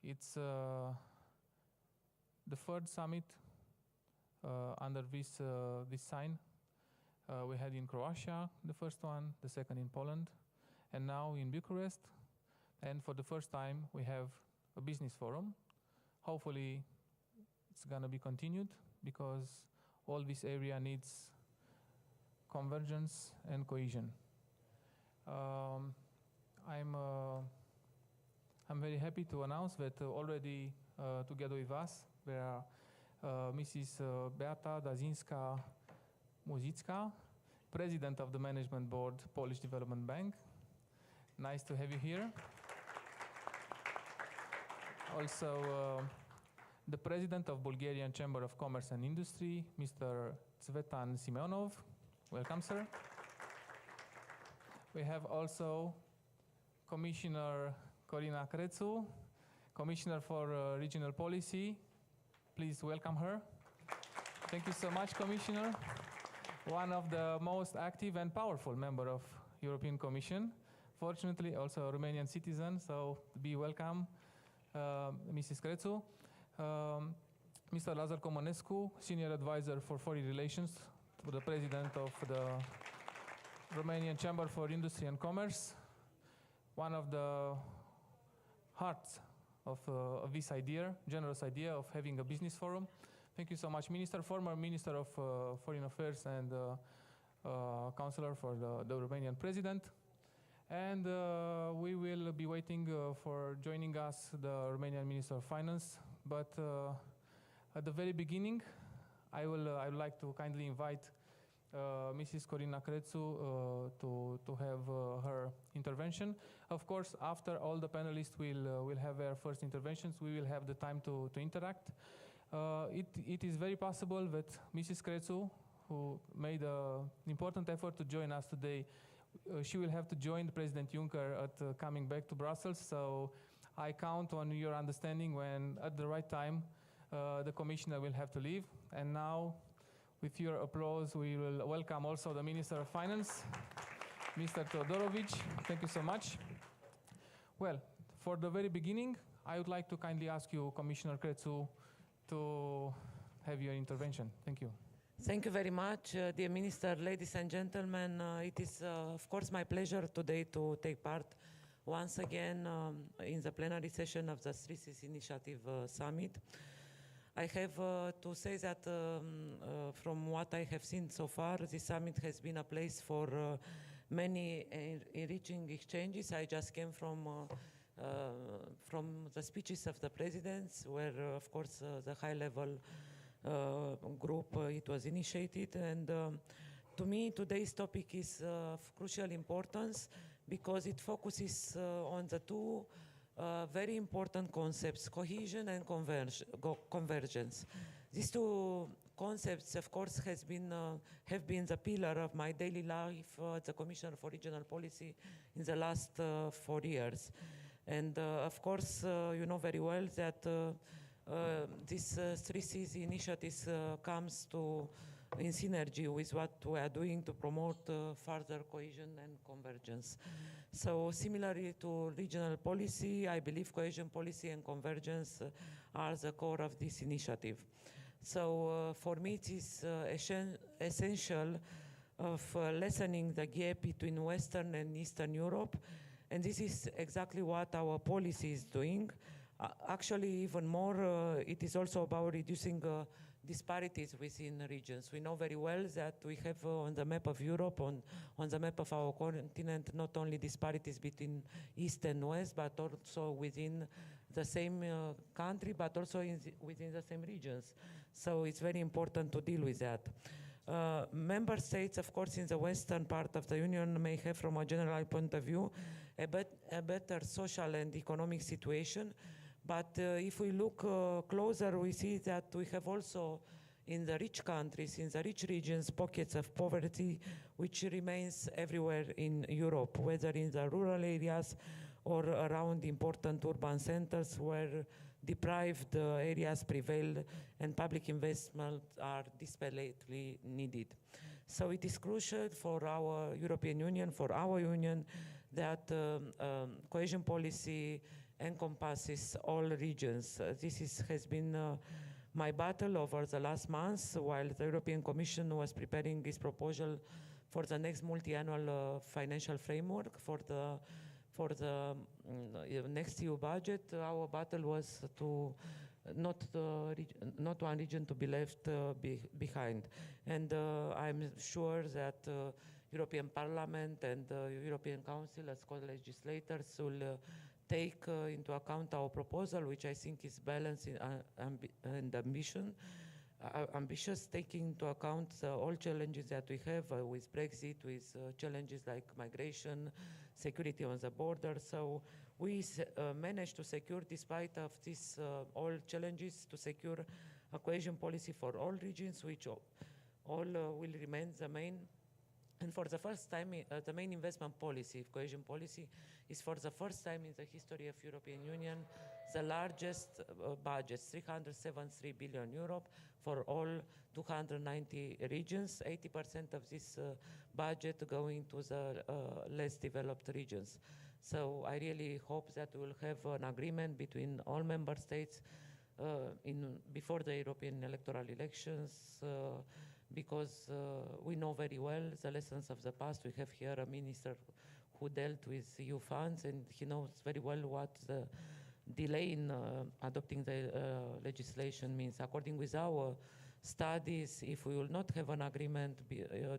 It's the third summit under this sign. We had in Croatia the first one, the second in Poland, and now in Bucharest. And for the first time, we have a business forum. Hopefully, it's going to be continued because all this area needs convergence and cohesion. I'm very happy to announce that already together with us there are Mrs. Beata Dazinska-Muzicka, President of the Management Board, Polish Development Bank. Nice to have you here. Also, the President of Bulgarian Chamber of Commerce and Industry, Mr. Tsvetan Simeonov. Welcome, sir. We have also Commissioner Corina Cretu, Commissioner for Regional Policy. Please welcome her. Thank you so much, Commissioner. One of the most active and powerful member of European Commission. Fortunately, also a Romanian citizen, so be welcome, Mrs. Cretu. Mr. Lazar Comănescu, Senior Advisor for Foreign Relations to the President of the Romanian Chamber for Industry and Commerce. One of the hearts of this idea, generous idea of having a business forum. Thank you so much, Minister, former Minister of Foreign Affairs and Counselor for the Romanian President. And we will be waiting for joining us, the Romanian Minister of Finance. But at the very beginning, I would like to kindly invite Mrs. Corina Cretu to have her intervention. Of course, after all the panelists will have their first interventions, we will have the time to interact. It is very possible that Mrs. Cretu, who made an important effort to join us today, she will have to join President Juncker at coming back to Brussels. So I count on your understanding when, at the right time, the Commissioner will have to leave. And now, with your applause, we will welcome also the Minister of Finance, Mr. Todorovic. Thank you so much. Well, for the very beginning, I would like to kindly ask you, Commissioner Cretu, to have your intervention. Thank you. Thank you very much, dear Minister, ladies and gentlemen. It is, of course, my pleasure today to take part once again in the plenary session of the 3Cs Initiative Summit. I have to say that from what I have seen so far, this summit has been a place for many enriching exchanges. I just came from the speeches of the presidents, where, of course, the high-level group, it was initiated. And to me, today's topic is of crucial importance because it focuses on the two very important concepts, cohesion and convergence. These two concepts, of course, have been the pillar of my daily life as a Commissioner for Regional Policy in the last 4 years. And of course, you know very well that this 3Cs initiative comes in synergy with what we are doing to promote further cohesion and convergence. So similarly to regional policy, I believe cohesion policy and convergence are the core of this initiative. So for me, it is essential of lessening the gap between Western and Eastern Europe. And this is exactly what our policy is doing. Actually, even more, it is also about reducing disparities within regions. We know very well that we have on the map of Europe, on the map of our continent, not only disparities between East and West, but also within the same country, but also within the same regions. So it's very important to deal with that. Member states, of course, in the western part of the Union may have, from a general point of view, a better social and economic situation. But if we look closer, we see that we have also in the rich countries, in the rich regions, pockets of poverty, which remains everywhere in Europe, whether in the rural areas or around important urban centers where deprived areas prevail and public investments are desperately needed. So it is crucial for our European Union, for our Union, that cohesion policy encompasses all regions. Has been my battle over the last months while the European Commission was preparing its proposal for the next multi-annual financial framework for the next EU budget. Our battle was to not one region to be left behind. And I'm sure that European Parliament and European Council as co-legislators will take into account our proposal, which I think is balanced and ambitious, taking into account all challenges that we have with Brexit, with challenges like migration, security on the border. So we managed to secure, despite of these all challenges, to secure a cohesion policy for all regions, which all will remain the main. And for the first time, the main investment policy, cohesion policy, is for the first time in the history of European Union, the largest budget, 373 billion euro for all 290 regions, 80% of this budget going to the less developed regions. So I really hope that we will have an agreement between all member states before the European electoral elections, because we know very well the lessons of the past. We have here a minister who dealt with EU funds, and he knows very well what the delay in adopting the legislation means. According with our studies, if we will not have an agreement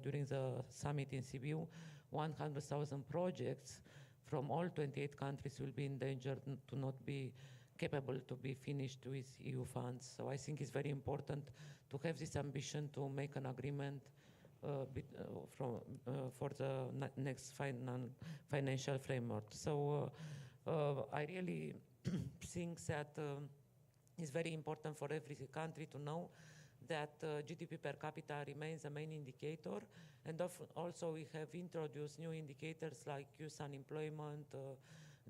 during the summit in Sibiu, 100,000 projects from all 28 countries will be in danger to not be capable to be finished with EU funds. So I think it's very important to have this ambition to make an agreement for the next financial framework. So I really think that it's very important for every country to know that GDP per capita remains the main indicator, and also we have introduced new indicators like youth unemployment,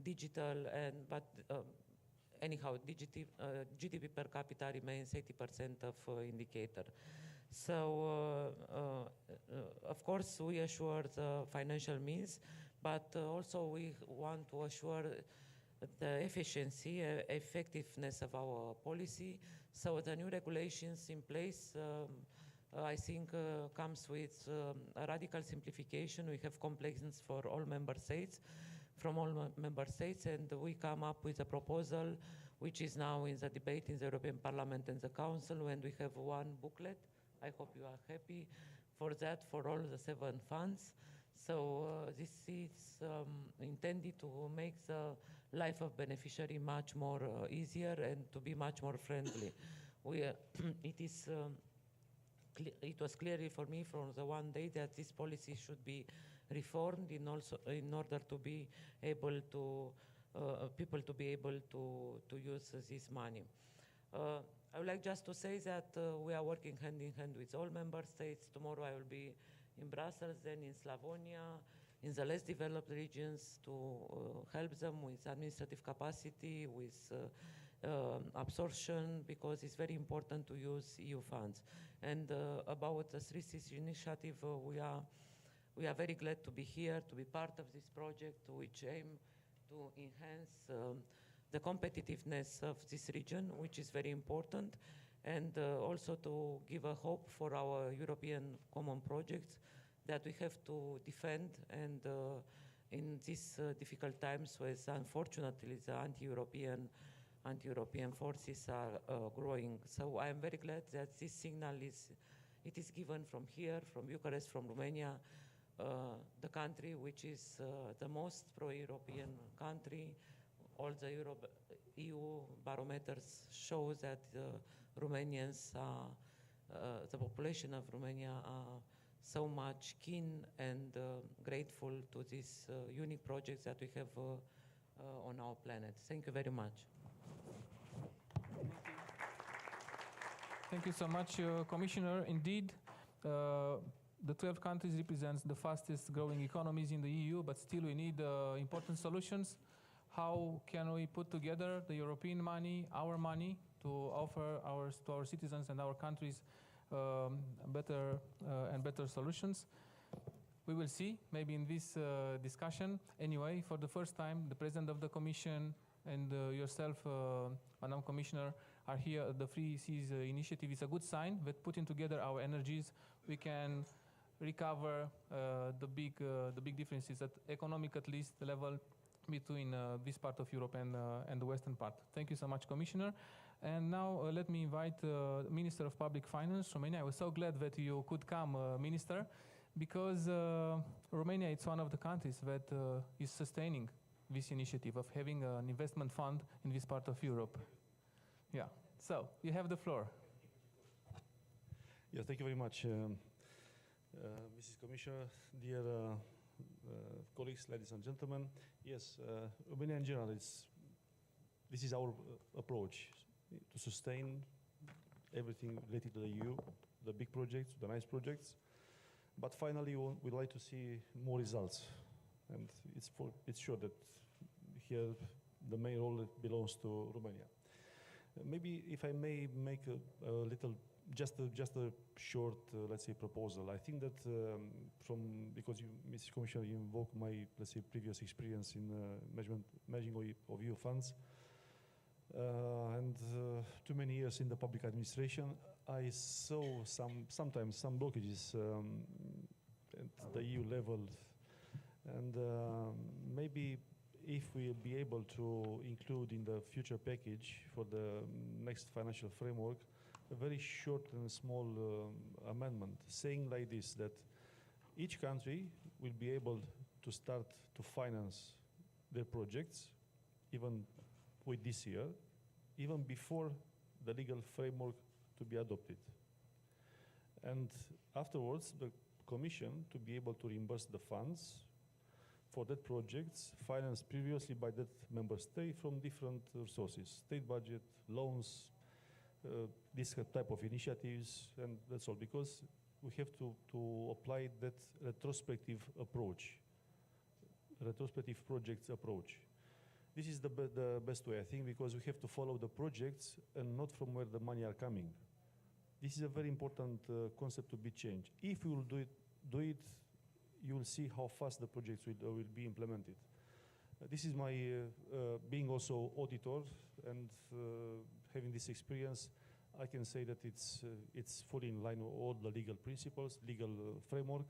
digital, but anyhow, GDP per capita remains 80% of indicator. So, of course, we assure the financial means, but also we want to assure the efficiency, effectiveness of our policy. So the new regulations in place, I think, comes with a radical simplification. We have complaisance for all member states, from all member states, and we come up with a proposal which is now in the debate in the European Parliament and the Council, and we have one booklet. I hope you are happy for that, for all the 7 funds. So this is intended to make the life of beneficiary much more easier and to be much more friendly. It was clear for me from the one day that this policy should be reformed in order to be able to people to be able to use this money. I would like just to say that we are working hand in hand with all member states. Tomorrow I will be in Brussels, then in Slavonia, in the less developed regions, to help them with administrative capacity, with absorption, because it's very important to use EU funds. And about the 3Cs initiative, we are very glad to be here, to be part of this project, which aim to enhance the competitiveness of this region, which is very important, and also to give a hope for our European common projects that we have to defend, and in these difficult times, where unfortunately the anti-European forces are growing. So I am very glad that this signal is given from here, from Bucharest, from Romania, the country which is the most pro-European country. All the EU barometers show that Romanians the population of Romania are so much keen and grateful to these unique projects that we have on our planet. Thank you very much. Thank you so much, Commissioner. Indeed, the 12 countries represents the fastest growing economies in the EU, but still we need important solutions. How can we put together the European money, our money, to offer to our citizens and our countries better and better solutions? We will see, maybe in this discussion. Anyway, for the first time, the President of the Commission, and yourself, Madam Commissioner, are here. The Free Seas initiative is a good sign that putting together our energies, we can recover the big differences at economic, at least, level between this part of Europe and the western part. Thank you so much, Commissioner. And now let me invite Minister of Public Finance, Romania. I was so glad that you could come, Minister, because Romania is one of the countries that is sustaining this initiative of having an investment fund in this part of Europe. Yeah, so you have the floor. Yeah, thank you very much, Mrs. Commissioner, dear colleagues, ladies and gentlemen. Yes, Romania in general, this is our approach to sustain everything related to the EU, the big projects, the nice projects. But finally, we'd like to see more results. And it's sure that here the main role belongs to Romania. Maybe if I may make a little, just a short, let's say, proposal. I think that because you, Mrs. Commissioner, you invoked my, let's say, previous experience in managing of EU funds, and too many years in the public administration, I saw sometimes some blockages at the EU level, and maybe if we'll be able to include in the future package for the next financial framework a very short and small amendment saying like this, that each country will be able to start to finance their projects even with this year, even before the legal framework to be adopted. And afterwards, the Commission to be able to reimburse the funds for that projects financed previously by that member state from different sources, state budget, loans, this type of initiatives, and that's all, because we have to apply that retrospective approach, retrospective projects approach. This is the best way, I think, because we have to follow the projects and not from where the money are coming. This is a very important concept to be changed. If we will do it, you will see how fast the projects will be implemented. This is my being also auditor and having this experience. I can say that it's fully in line with all the legal principles, legal framework,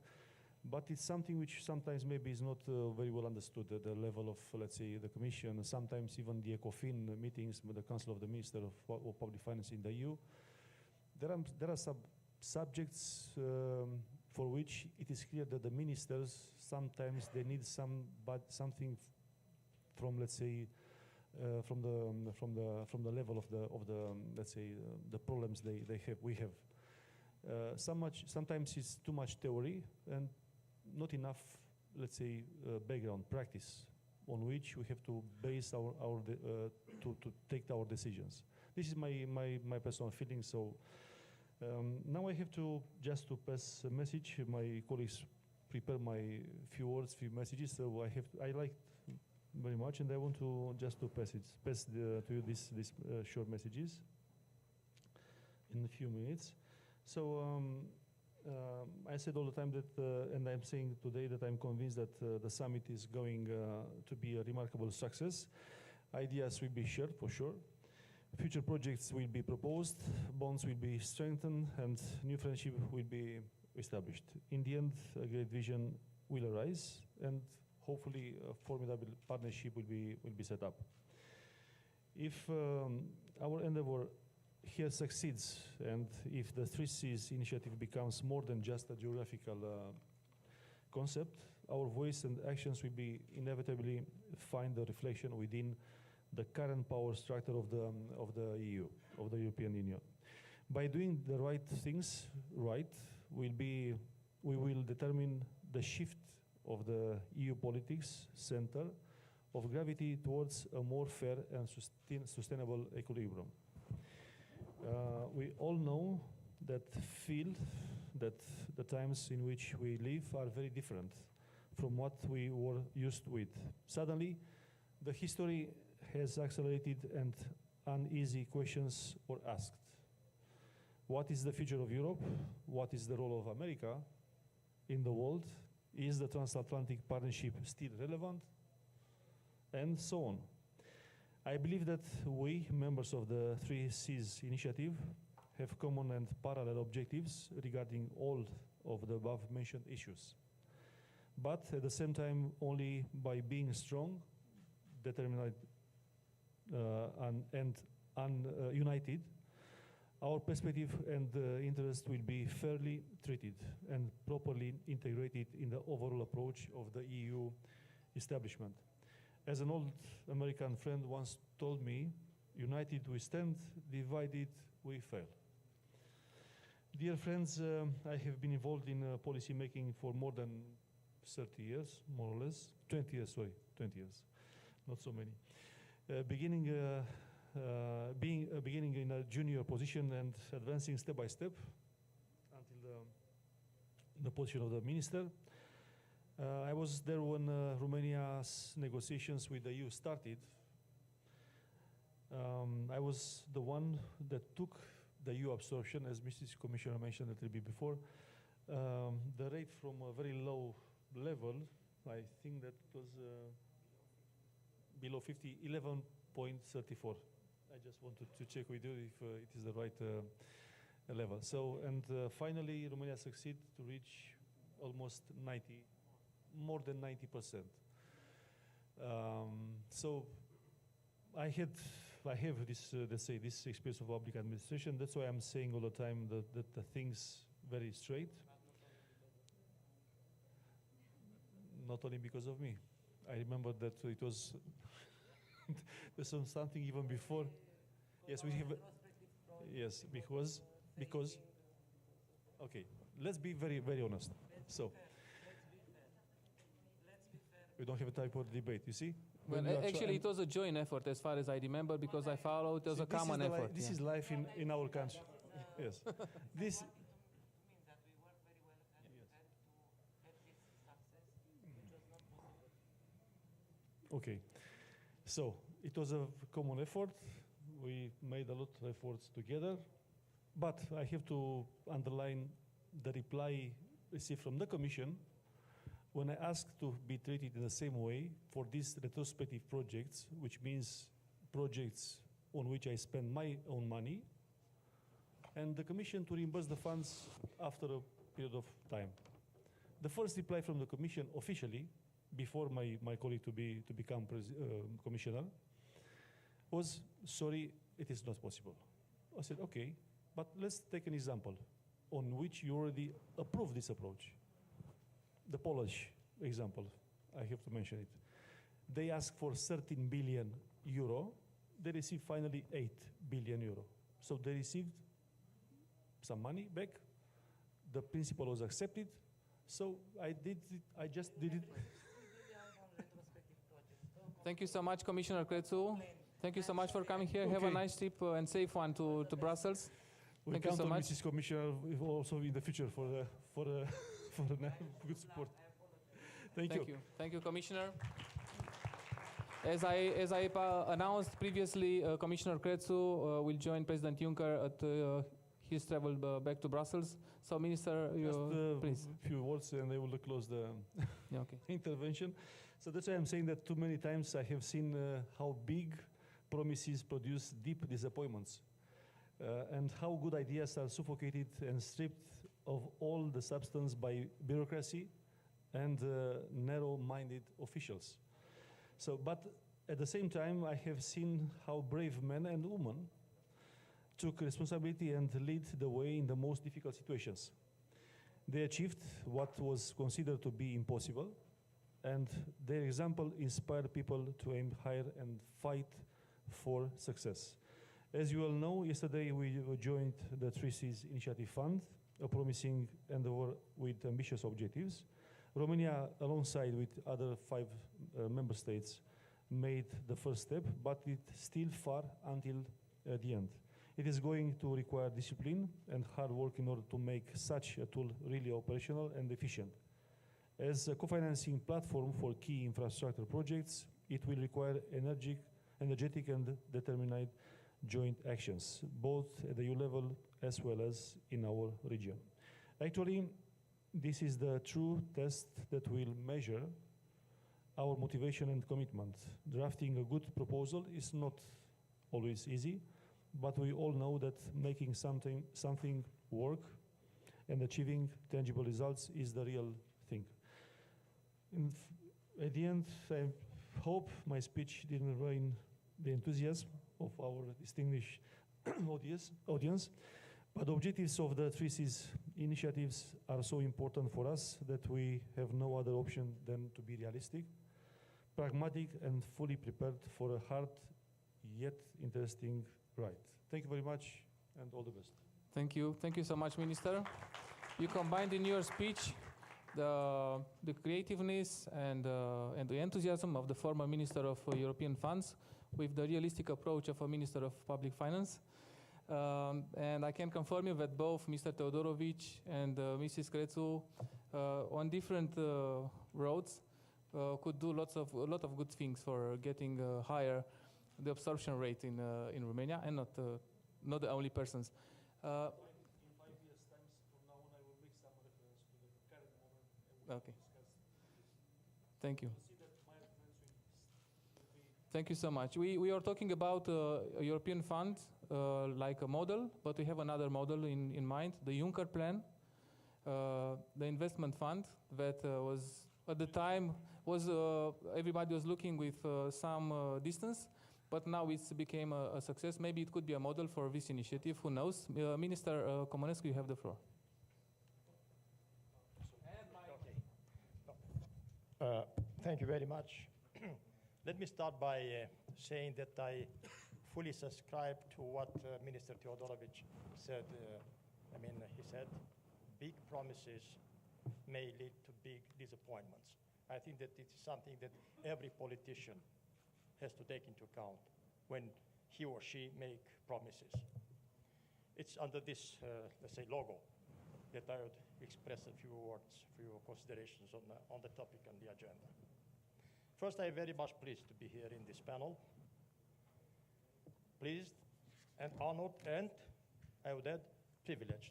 but it's something which sometimes maybe is not very well understood at the level of, let's say, the Commission, sometimes even the ECOFIN meetings with the Council of the Minister of Public Finance in the EU. There are some subjects for which it is clear that the ministers sometimes they need something from, let's say, from the level of the let's say the problems we have. Sometimes it's too much theory and not enough, let's say, background practice on which we have to base to take our decisions. This is my personal feeling. So now I have to just to pass a message. My colleagues prepare my few words, few messages. So I like very much, and I want to just to pass to you these short messages in a few minutes. So I said all the time that, and I'm saying today that I'm convinced that the summit is going to be a remarkable success. Ideas will be shared for sure. Future projects will be proposed, bonds will be strengthened, and new friendship will be established. In the end, a great vision will arise, and hopefully a formidable partnership will be set up. If our endeavor here succeeds, and if the Three Seas initiative becomes more than just a geographical concept, our voice and actions will be inevitably find a reflection within the current power structure of the EU, of the European Union. By doing the right things right, we will determine the shift of the EU politics center of gravity towards a more fair and sustainable equilibrium. We all know that the times in which we live are very different from what we were used with. Suddenly, the history has accelerated and uneasy questions were asked. What is the future of Europe? What is the role of America in the world? Is the transatlantic partnership still relevant? And so on. I believe that we, members of the 3Cs initiative, have common and parallel objectives regarding all of the above-mentioned issues. But at the same time, only by being strong, determined, and united, our perspective and interest will be fairly treated and properly integrated in the overall approach of the EU establishment. As an old American friend once told me, united we stand, divided we fail. Dear friends, I have been involved in policy making for more than 30 years, more or less. 20 years, sorry, 20 years, not so many. Beginning in a junior position and advancing step by step until the position of the minister. I was there when Romania's negotiations with the EU started. I was the one that took the EU absorption, as Mrs. Commissioner mentioned a little bit before, the rate from a very low level, I think that was below 50, 11.34. I just wanted to check with you if it is the right level. So, and finally, Romania succeeded to reach almost 90, more than 90%. So, I have this, let's say, this experience of public administration. That's why I'm saying all the time that the things very straight. Not only because of me. I remember that it was there's something even before. Yes, we have. Yes, because. Okay, let's be very, very honest. So. We don't have a type of debate. You see. Well, actually, it was a joint effort, as far as I remember, because I followed. It was a common effort. This is life in our country. Yes. This. Okay, so it was a common effort. We made a lot of efforts together, but I have to underline the reply received from the Commission when I asked to be treated in the same way for these retrospective projects, which means projects on which I spend my own money, and the Commission to reimburse the funds after a period of time. The first reply from the Commission officially, before my colleague to become commissioner, was, sorry, it is not possible. I said, okay, but let's take an example on which you already approved this approach. The Polish example, I have to mention it. They asked for 13 billion euro, they received finally 8 billion euro. So they received some money back, the principle was accepted, so I just did it. Thank you so much, Commissioner Cretu. Thank you so much for coming here. Okay. Have a nice trip and safe one to Brussels. We Thank count you so on much. Mrs. Commissioner also in the future for good support. Thank you. Thank you, Commissioner. As I announced previously, Commissioner Cretu will join President Juncker at his travel back to Brussels. So, Minister, please. A few words and I will close the intervention. So that's why I'm saying that too many times I have seen how big promises produce deep disappointments and how good ideas are suffocated and stripped of all the substance by bureaucracy and narrow-minded officials. So, but at the same time, I have seen how brave men and women took responsibility and lead the way in the most difficult situations. They achieved what was considered to be impossible, and their example inspired people to aim higher and fight for success. As you all know, yesterday we joined the 3Cs Initiative Fund, a promising endeavor with ambitious objectives. Romania, alongside with other 5 member states, made the first step, but it's still far until the end. It is going to require discipline and hard work in order to make such a tool really operational and efficient. As a co-financing platform for key infrastructure projects, it will require energetic and determined joint actions, both at the EU level as well as in our region. Actually, this is the true test that will measure our motivation and commitment. Drafting a good proposal is not always easy, but we all know that making something work and achieving tangible results is the real thing. At the end, I hope my speech didn't ruin the enthusiasm of our distinguished audience, but the objectives of the 3Cs initiatives are so important for us that we have no other option than to be realistic, pragmatic, and fully prepared for a hard yet interesting ride. Thank you very much, and all the best. Thank you. Thank you so much, Minister. You combined in your speech the creativeness and the enthusiasm of the former Minister of European Funds with the realistic approach of a Minister of Public Finance. And I can confirm you that both Mr. Teodorovic and Mrs. Cretu on different roads could do a lot of good things for getting higher the absorption rate in Romania, and not the only persons. In 5 years' time from now on, I will make some reference to the current moment and we Okay. will discuss. Thank you. See that my reference will be. Thank you so much. We are talking about a European fund like a model, but we have another model in mind, the Juncker plan, the investment fund that was at the time everybody was looking with some distance, but now it's became a success. Maybe it could be a model for this initiative. Who knows? Minister Comunescu, you have the floor. Thank you very much. Let me start by saying that I fully subscribe to what Minister Teodorovic said. He said big promises may lead to big disappointments. I think that it is something that every politician has to take into account when he or she make promises. It's under this, let's say, logo that I would express a few words, few considerations on the topic and the agenda. First, I am very much pleased to be here in this panel. Pleased and honored, and I would add, privileged.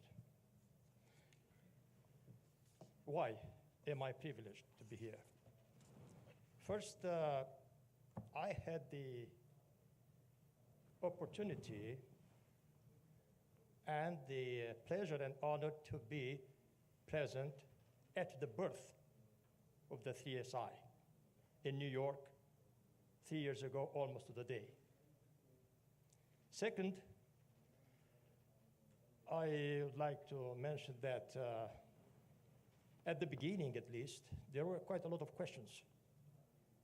Why am I privileged to be here? First, I had the opportunity and the pleasure and honor to be present at the birth of the 3SI in New York 3 years ago, almost to the day. Second, I would like to mention that at the beginning, at least, there were quite a lot of questions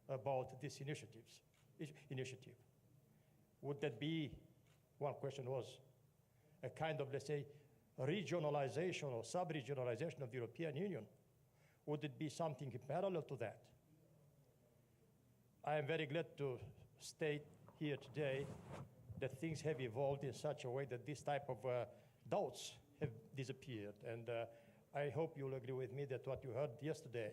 about this initiative. Would that be, one question was, a kind of, let's say, regionalization or sub-regionalization of the European Union? Would it be something parallel to that? I am very glad to state here today that things have evolved in such a way that this type of doubts have disappeared. And I hope you'll agree with me that what you heard yesterday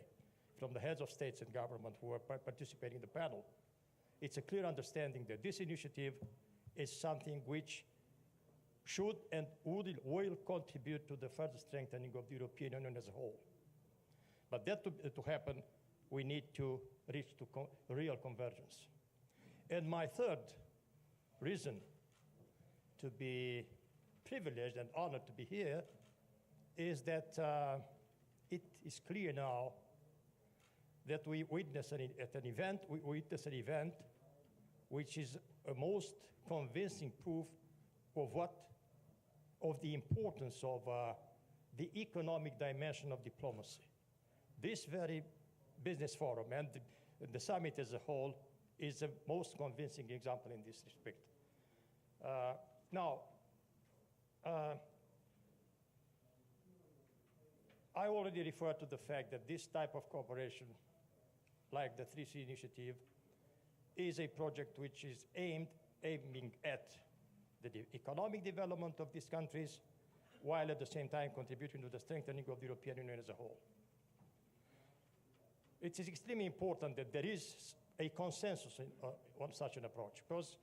from the heads of states and government who are participating in the panel, it's a clear understanding that this initiative is something which should and will contribute to the further strengthening of the European Union as a whole. But that to happen, we need to reach to real convergence. And my third reason to be privileged and honored to be here is that it is clear now that we witness an event which is a most convincing proof of the importance of the economic dimension of diplomacy. This very business forum and the summit as a whole is the most convincing example in this respect. I already referred to the fact that this type of cooperation, like the 3C initiative, is a project which is aiming at the economic development of these countries, while at the same time contributing to the strengthening of the European Union as a whole. It is extremely important that there is a consensus on such an approach, because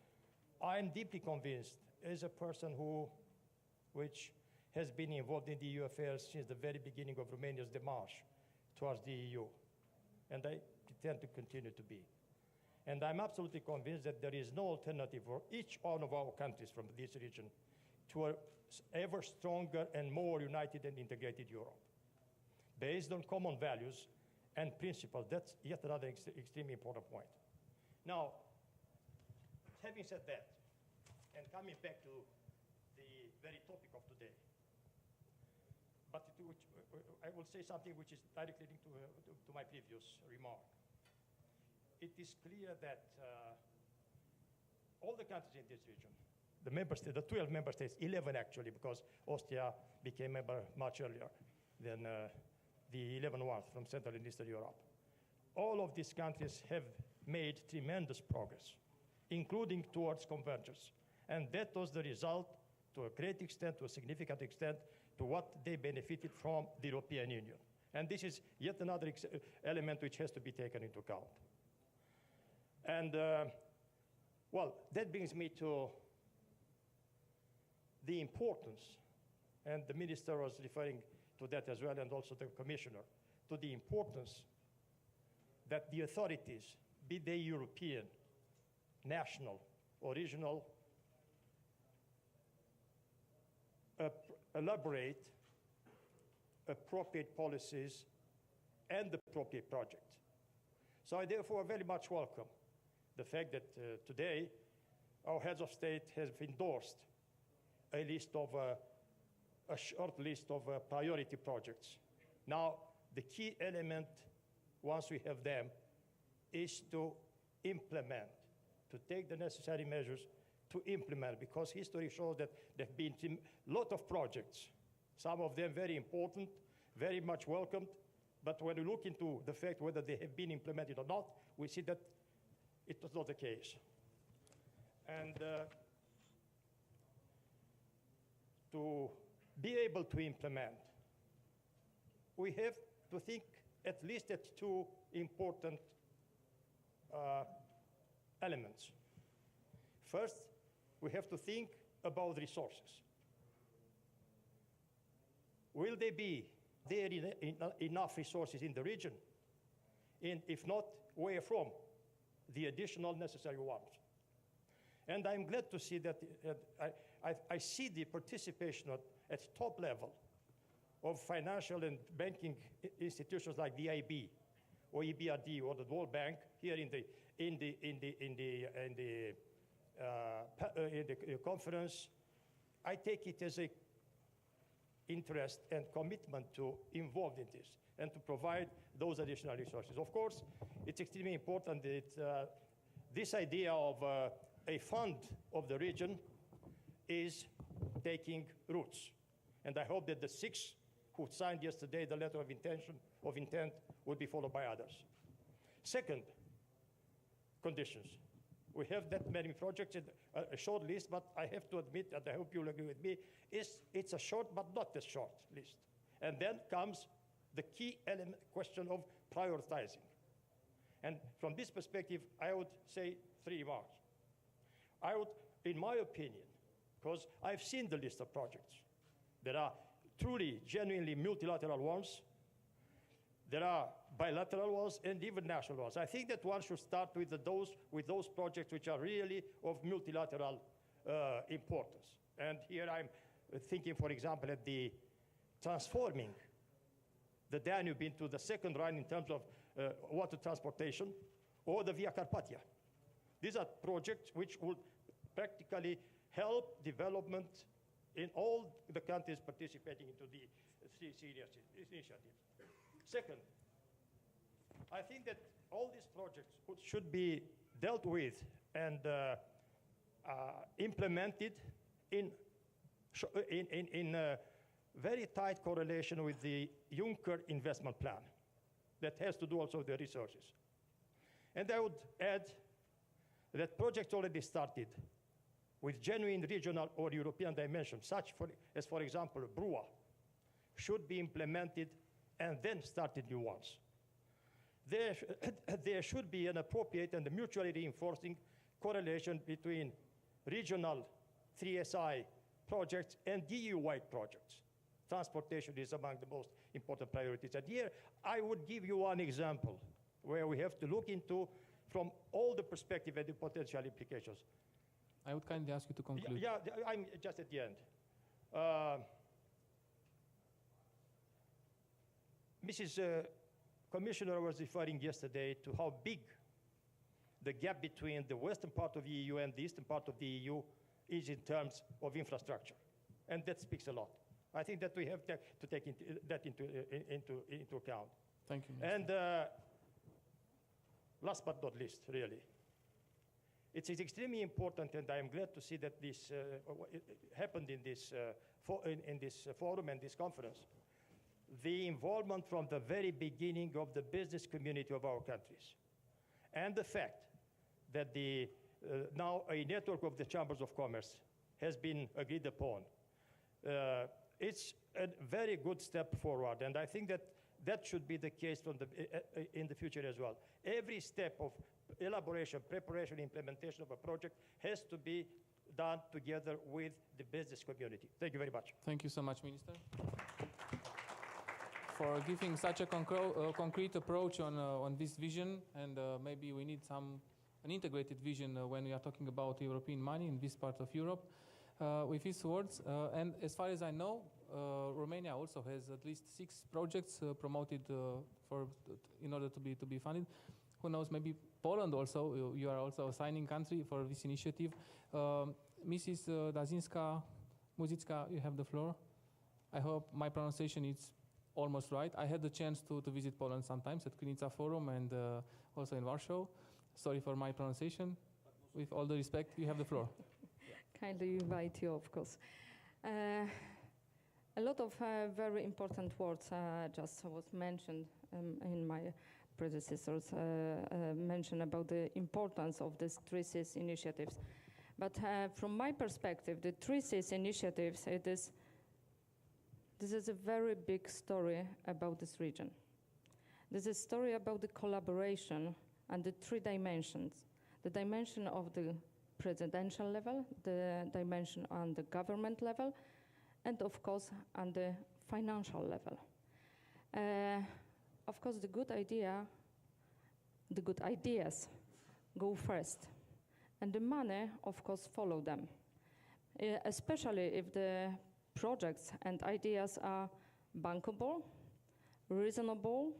I am deeply convinced, as a person which has been involved in the EU affairs since the very beginning of Romania's démarche towards the EU. And I intend to continue to be. And I'm absolutely convinced that there is no alternative for each one of our countries from this region to a ever stronger and more united and integrated Europe, based on common values and principles. That's yet another extremely important point. Now, having said that, and coming back to the very topic of today, but I will say something which is directly linked to my previous remark. It is clear that all the countries in this region, the member states, the 12 member states, 11 actually, because Austria became member much earlier than the 11 ones from Central and Eastern Europe. All of these countries have made tremendous progress, including towards convergence. And that was the result, to a great extent, to a significant extent, to what they benefited from the European Union. And this is yet another element which has to be taken into account. And, well, that brings me to the importance, and the minister was referring to that as well, and also the commissioner, to the importance that the authorities, be they European, national, or regional, elaborate appropriate policies and appropriate projects. So I therefore very much welcome the fact that today our heads of state have endorsed a list of a short list of priority projects. Now, the key element, once we have them, is to implement, to take the necessary measures to implement, because history shows that there have been a lot of projects, some of them very important, very much welcomed, but when we look into the fact whether they have been implemented or not, we see that it was not the case. And to be able to implement, we have to think at least at two important elements. First, we have to think about resources. Will there be enough resources in the region? And if not, where from? The additional necessary ones. And I'm glad to see that I see the participation at top level of financial and banking institutions like the IB or EBRD or the World Bank here in the conference. I take it as a interest and commitment to involve in this and to provide those additional resources. Of course, it's extremely important that this idea of a fund of the region is taking roots. And I hope that the 6 who signed yesterday the letter of intent will be followed by others. Second, conditions. We have that many projects in a short list, but I have to admit, and I hope you'll agree with me, it's a short but not a short list. And then comes the key element question of prioritizing. And from this perspective, I would say 3 remarks. I would, in my opinion, because I've seen the list of projects, there are truly, genuinely multilateral ones, there are bilateral ones, and even national ones. I think that one should start with those projects which are really of multilateral importance. And here I'm thinking, for example, at the transforming the Danube into the second Rhine in terms of water transportation, or the Via Carpathia. These are projects which would practically help development in all the countries participating into the initiative. Second, I think that all these projects should be dealt with and implemented in very tight correlation with the Juncker investment plan that has to do also with the resources. And I would add that projects already started with genuine regional or European dimension, such as, for example, BRUA, should be implemented and then started new ones. There should be an appropriate and mutually reinforcing correlation between regional 3SI projects and EU-wide projects. Transportation is among the most important priorities. And here, I would give you one example where we have to look into from all the perspective and the potential implications. I would kindly ask you to conclude. Yeah, I'm just at the end. Mrs. Commissioner was referring yesterday to how big the gap between the western part of the EU and the eastern part of the EU is in terms of infrastructure. And that speaks a lot. I think that we have to take that into account. Thank you, Minister. And last but not least, really, it is extremely important, and I am glad to see that this happened in this forum and this conference, the involvement from the very beginning of the business community of our countries. And the fact that now a network of the chambers of commerce has been agreed upon. It's a very good step forward, and I think that that should be the case in the future as well. Every step of elaboration, preparation, implementation of a project has to be done together with the business community. Thank you very much. Thank you so much, Minister, for giving such a concrete approach on this vision, and maybe we need an integrated vision when we are talking about European money in this part of Europe. With his words, and as far as I know, Romania also has at least 6 projects promoted in order to be funded. Who knows? Maybe Poland also. You are also a signing country for this initiative. Mrs. Dazinska-Muzicka, you have the floor. I hope my pronunciation is almost right. I had the chance to visit Poland sometimes at Krynica Forum and also in Warsaw. Sorry for my pronunciation. With all the respect, you have the floor. Kindly invite you, of course. A lot of very important words just was mentioned in my predecessors mentioned about the importance of these 3Cs initiatives. But from my perspective, the 3Cs initiatives, this is a very big story about this region. This is a story about the collaboration and the 3 dimensions. The dimension of the presidential level, the dimension on the government level, and of course on the financial level. Of course, the good ideas go first, and the money, of course, follow them. Especially if the projects and ideas are bankable, reasonable,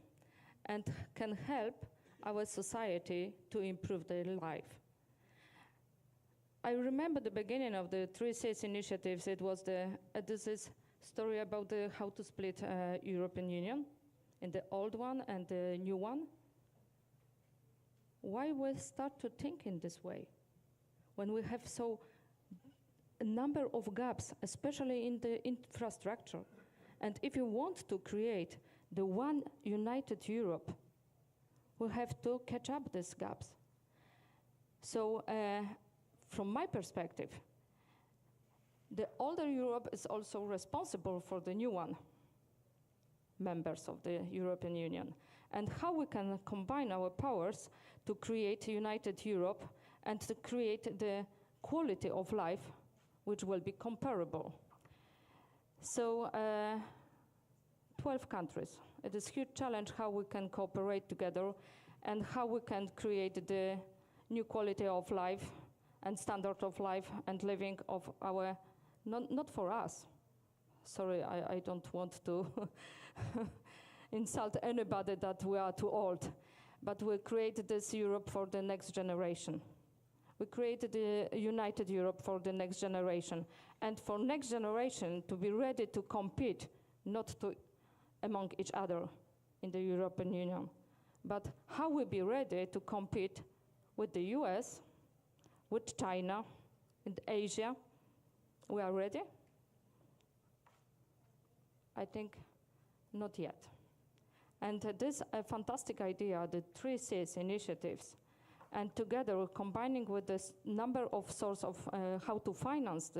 and can help our society to improve their life. I remember the beginning of the 3Cs initiatives. It was this is story about how to split European Union in the old one and the new one. Why we start to think in this way when we have a number of gaps, especially in the infrastructure? And if you want to create the one united Europe, we have to catch up these gaps. So. From my perspective, the older Europe is also responsible for the new one, members of the European Union, and how we can combine our powers to create a united Europe and to create the quality of life which will be comparable. So 12 countries. It is a huge challenge how we can cooperate together and how we can create the new quality of life and standard of life and living of our, not for us. Sorry, I don't want to insult anybody that we are too old, but we created this Europe for the next generation. We created the united Europe for the next generation, and for next generation to be ready to compete, not to among each other in the European Union, but how we be ready to compete with the US, with China, and Asia. We are ready? I think not yet. And this fantastic idea, the 3Cs initiatives, and together combining with this number of sources of how to finance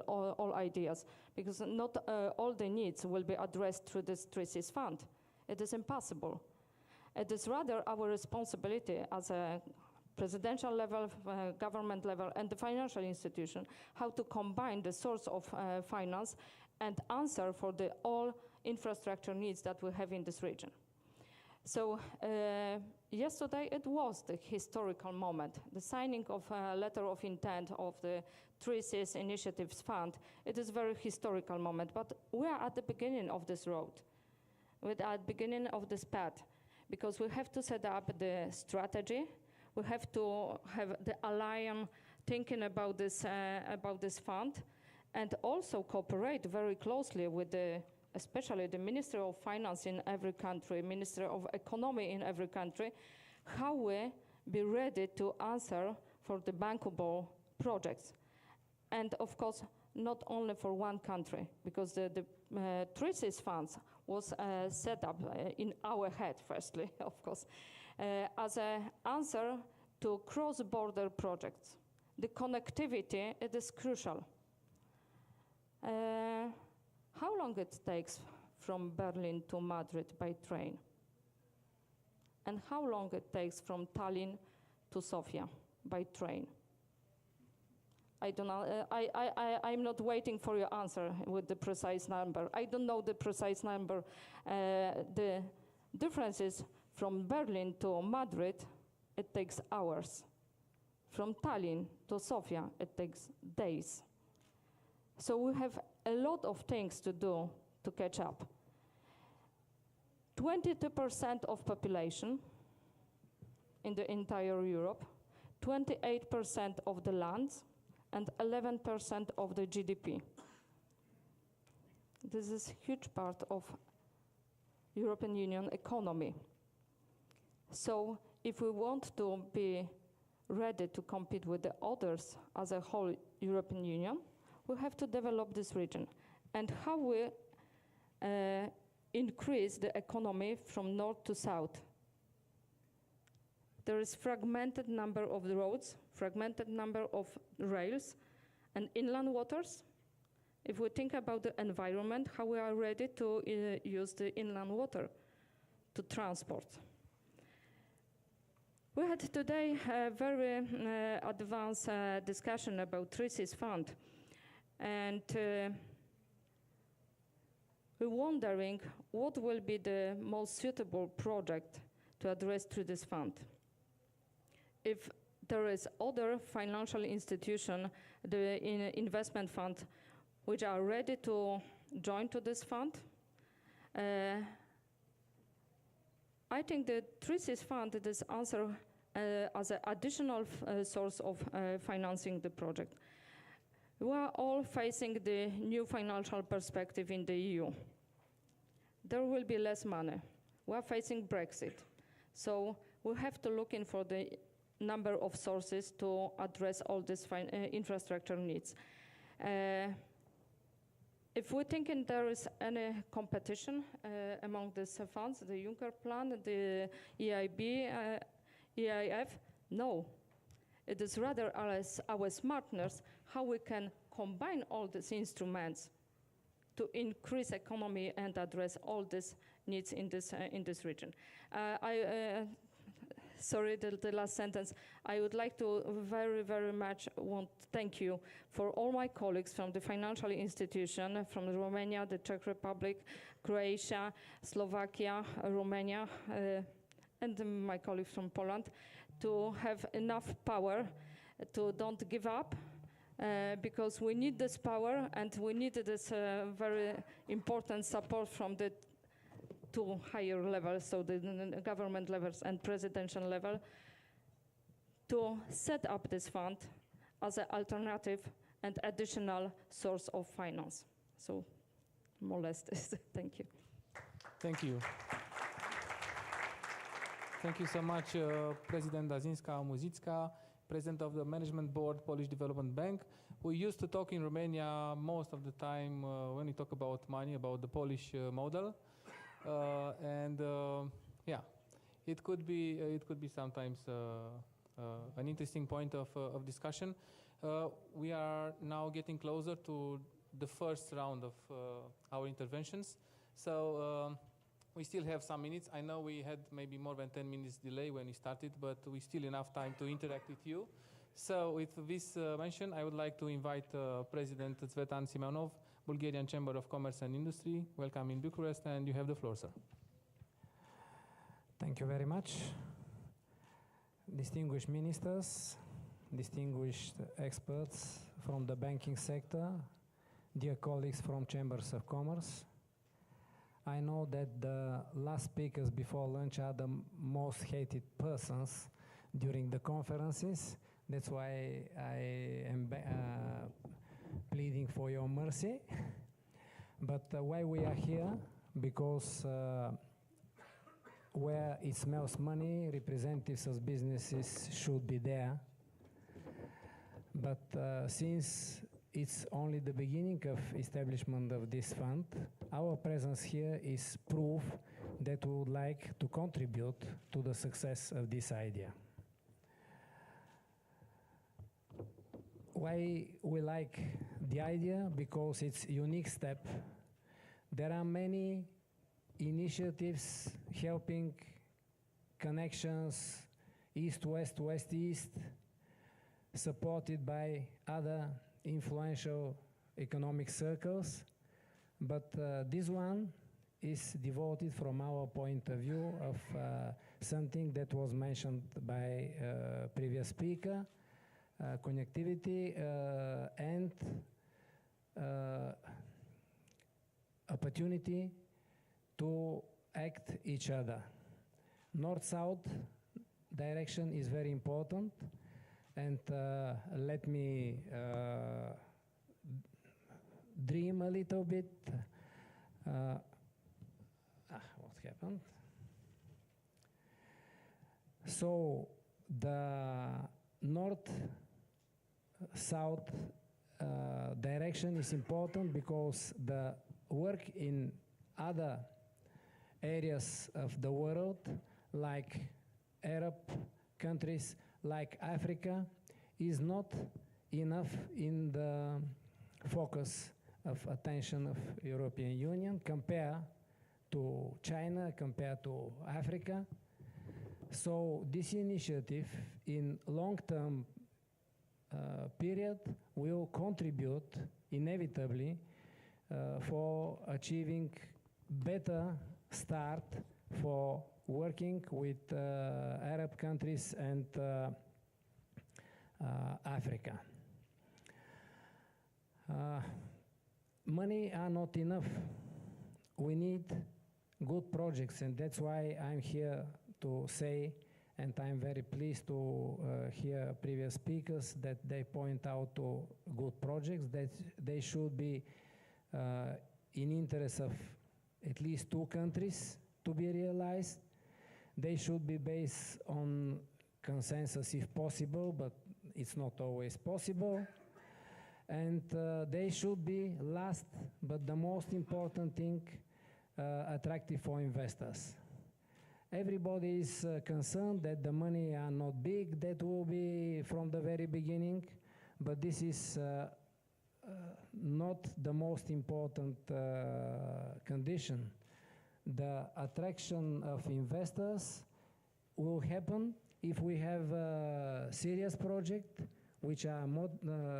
all ideas, because not all the needs will be addressed through this 3Cs fund. It is impossible. It is rather our responsibility as a presidential level, government level, and the financial institution, how to combine the source of finance and answer for the all infrastructure needs that we have in this region. So yesterday it was the historical moment, the signing of a letter of intent of the 3Cs Initiatives Fund. It is a very historical moment, but we are at the beginning of this road. We're at the beginning of this path, because we have to set up the strategy. We have to have the alliance thinking about this fund, and also cooperate very closely with especially the Ministry of Finance in every country, Ministry of Economy in every country, how we be ready to answer for the bankable projects. And of course, not only for one country, because the 3Cs funds was set up in our head, firstly, of course, as an answer to cross-border projects. The connectivity, it is crucial. How long it takes from Berlin to Madrid by train? And how long it takes from Tallinn to Sofia by train? I don't know. I'm not waiting for your answer with the precise number. I don't know the precise number. The difference is from Berlin to Madrid, it takes hours. From Tallinn to Sofia, it takes days. So we have a lot of things to do to catch up. 22% of population in the entire Europe, 28% of the lands, and 11% of the GDP. This is a huge part of European Union economy. So if we want to be ready to compete with the others as a whole European Union, we have to develop this region. And how we increase the economy from north to south. There is fragmented number of the roads, fragmented number of rails, and inland waters. If we think about the environment, how we are ready to use the inland water to transport. We had today a very advanced discussion about 3Cs Fund, and we're wondering what will be the most suitable project to address 3Cs Fund. If there is other financial institution, the investment fund, which are ready to join to this fund, I think the 3Cs Fund is answer as an additional source of financing the project. We are all facing the new financial perspective in the EU. There will be less money. We are facing Brexit. So we have to look in for the number of sources to address all these infrastructure needs. If we're thinking there is any competition among these funds, the Juncker plan, the EIB, EIF, no. It is rather our smartness, how we can combine all these instruments to increase economy and address all these needs in this region. Sorry, the last sentence. I would like to very, very much want to thank you for all my colleagues from the financial institution, from Romania, the Czech Republic, Croatia, Slovakia, Romania, and my colleagues from Poland, to have enough power to don't give up, because we need this power and we need this very important support from the two higher levels, so the government levels and presidential level, to set up this fund as an alternative and additional source of finance. So more or less this. Thank you. Thank you. Thank you so much, President Dazinska-Muzicka, President of the Management Board, Polish Development Bank. We used to talk in Romania most of the time when we talk about money, about the Polish model. Yeah, it could be sometimes an interesting point of discussion. We are now getting closer to the first round of our interventions. So we still have some minutes. I know we had maybe more than 10 minutes delay when we started, but we still enough time to interact with you. So with this mention, I would like to invite President Tzvetan Simeonov, Bulgarian Chamber of Commerce and Industry. Welcome in Bucharest, and you have the floor, sir. Thank you very much. Distinguished ministers, distinguished experts from the banking sector, dear colleagues from Chambers of Commerce. I know that the last speakers before lunch are the most hated persons during the conferences. That's why I am pleading for your mercy. But why we are here? Because where it smells money, representatives of businesses should be there. But since it's only the beginning of establishment of this fund, our presence here is proof that we would like to contribute to the success of this idea. Why we like the idea? Because it's a unique step. There are many initiatives helping connections east-west, west-east, supported by other influential economic circles, but this one is devoted from our point of view of something that was mentioned by previous speaker, connectivity and opportunity to act each other. North-south direction is very important, and let me dream a little bit. What happened? So the north-south direction is important because the work in other areas of the world, like Arab countries, like Africa, is not enough in the focus of attention of European Union compared to China, compared to Africa. So this initiative in long-term period will contribute inevitably for achieving better start for working with Arab countries and Africa. Money are not enough. We need good projects, and that's why I'm here to say, and I'm very pleased to hear previous speakers that they point out to good projects, that they should be in interest of at least two countries to be realized. They should be based on consensus if possible, but it's not always possible. And they should be, last but the most important thing, attractive for investors. Everybody is concerned that the money are not big. That will be from the very beginning, but this is not the most important condition. The attraction of investors will happen if we have a serious project which are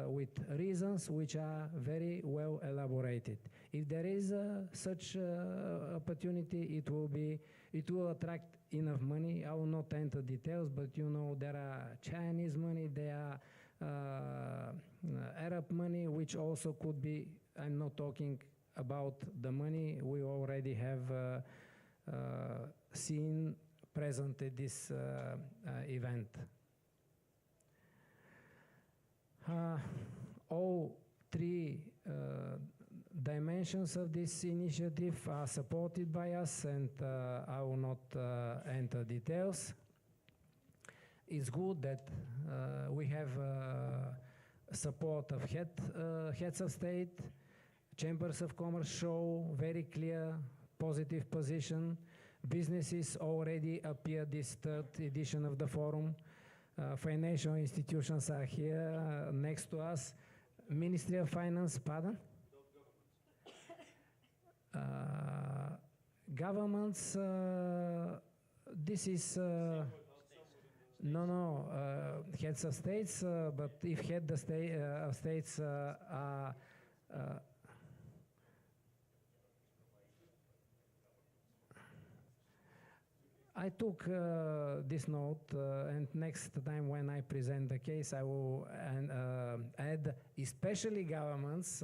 with reasons which are very well elaborated. If there is such opportunity, it will attract enough money. I will not enter details, but you know there are Chinese money, there are Arab money, which also could be. I'm not talking about the money we already have seen present at this event. All three dimensions of this initiative are supported by us, and I will not enter details. It's good that we have support of heads of state. Chambers of Commerce show very clear positive position. Businesses already appear this third edition of the forum. Financial institutions are here next to us. Ministry of Finance, pardon? Governments, this is, heads of states, but if head of states are I took this note, and next time when I present the case, I will add, especially governments.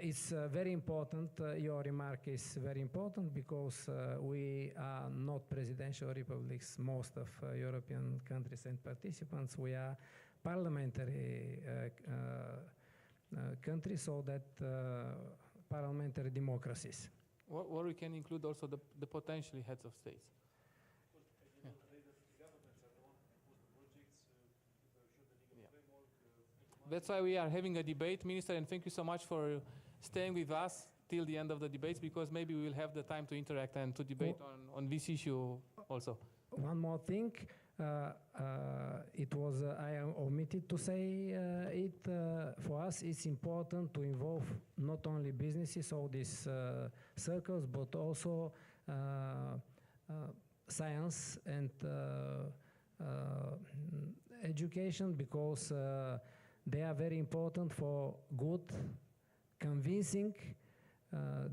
It's very important. Your remark is very important because we are not presidential republics, most of European countries and participants. We are parliamentary countries, so that parliamentary democracies. Or we can include also the potentially heads of states. Yeah. That's why we are having a debate, Minister, and thank you so much for staying with us till the end of the debates, because maybe we will have the time to interact and to debate on this issue also. One more thing, it was I omitted to say it. For us, it's important to involve not only businesses, all these circles, but also science and education, because they are very important for good, convincing